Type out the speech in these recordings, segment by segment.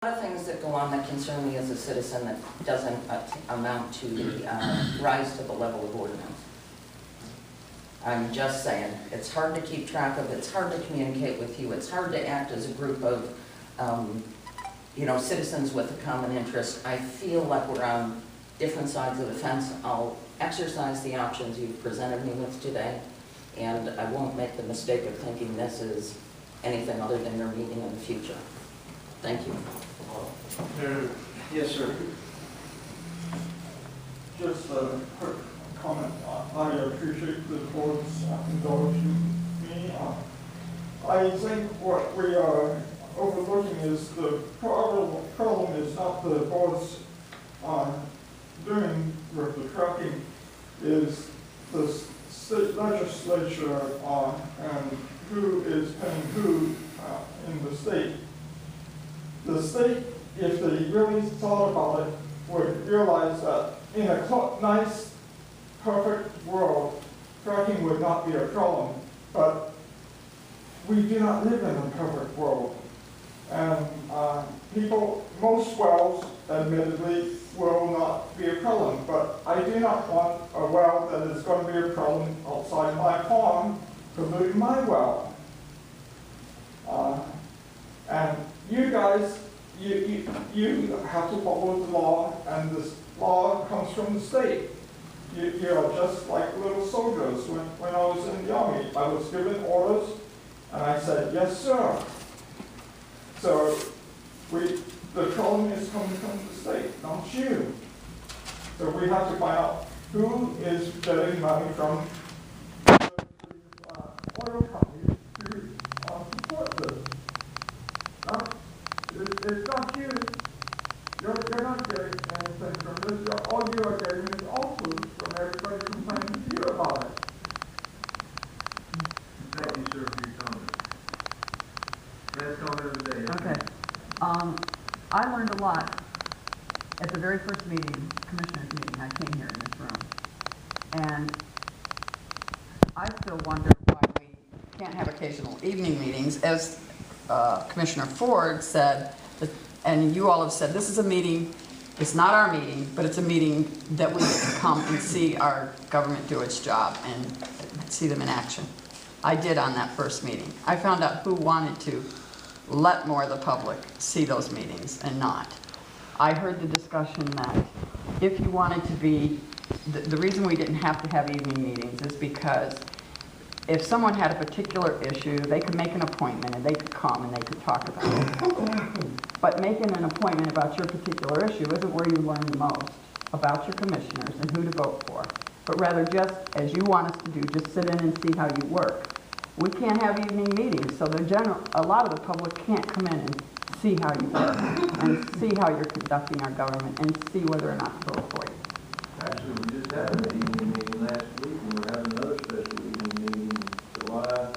A lot of things that go on that concern me as a citizen that doesn't amount to the rise to the level of ordinance. I'm just saying, it's hard to keep track of, it's hard to communicate with you, it's hard to act as a group of citizens with a common interest. I feel like we're on different sides of the fence. I'll exercise the options you've presented me with today, and I won't make the mistake of thinking this is anything other than your meeting in the future. Thank you. Yes, sir. Just a quick comment. I appreciate the board's indulging me. I think what we are overlooking is the problem is not the board's doing with the trucking, is the state legislature and who is paying who in the state. The state, if they really thought about it, would realize that in a nice, perfect world, fracking would not be a problem. But we do not live in a perfect world. And most wells, admittedly, will not be a problem. But I do not want a well that is going to be a problem outside my farm polluting my well. And you guys, you have to follow the law, and this law comes from the state. You are just like little soldiers. When I was in the army, I was given orders, and I said, yes, sir. So the problem is coming from the state, not you. So we have to find out who is getting money from the oil companies to support this. It's not you. You're not getting anything from this. All you are getting is offers from everybody complaining to you about it. Thank you, sir, for your comment. Last comment of the day. Okay. I learned a lot at the very first meeting, commissioners meeting, I came here in this room. And I still wonder why we can't have occasional evening meetings. As Commissioner Ford said, and you all have said, this is a meeting, it's not our meeting, but it's a meeting that we get to come and see our government do its job and see them in action. I did on that first meeting. I found out who wanted to let more of the public see those meetings and not. I heard the discussion that if you wanted to be, the reason we didn't have to have evening meetings is because if someone had a particular issue, they could make an appointment and they could come and they could talk about it. But making an appointment about your particular issue isn't where you learn the most about your commissioners and who to vote for, but rather just, as you want us to do, just sit in and see how you work. We can't have evening meetings, so a lot of the public can't come in and see how you work and see how you're conducting our government and see whether or not to vote for you. Actually, we just had an evening meeting last week, and we're having another special evening meeting in July.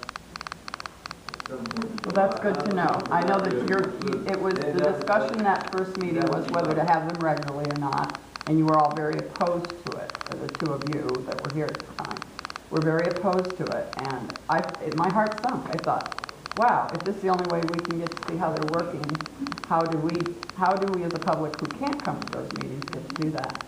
Well, that's good to know. I know that the discussion that first meeting was whether to have them regularly or not, and you were all very opposed to it, the two of you that were here at the time. Were very opposed to it, and my heart sunk. I thought, wow, if this is the only way we can get to see how they're working, how do we as a public who can't come to those meetings get to do that?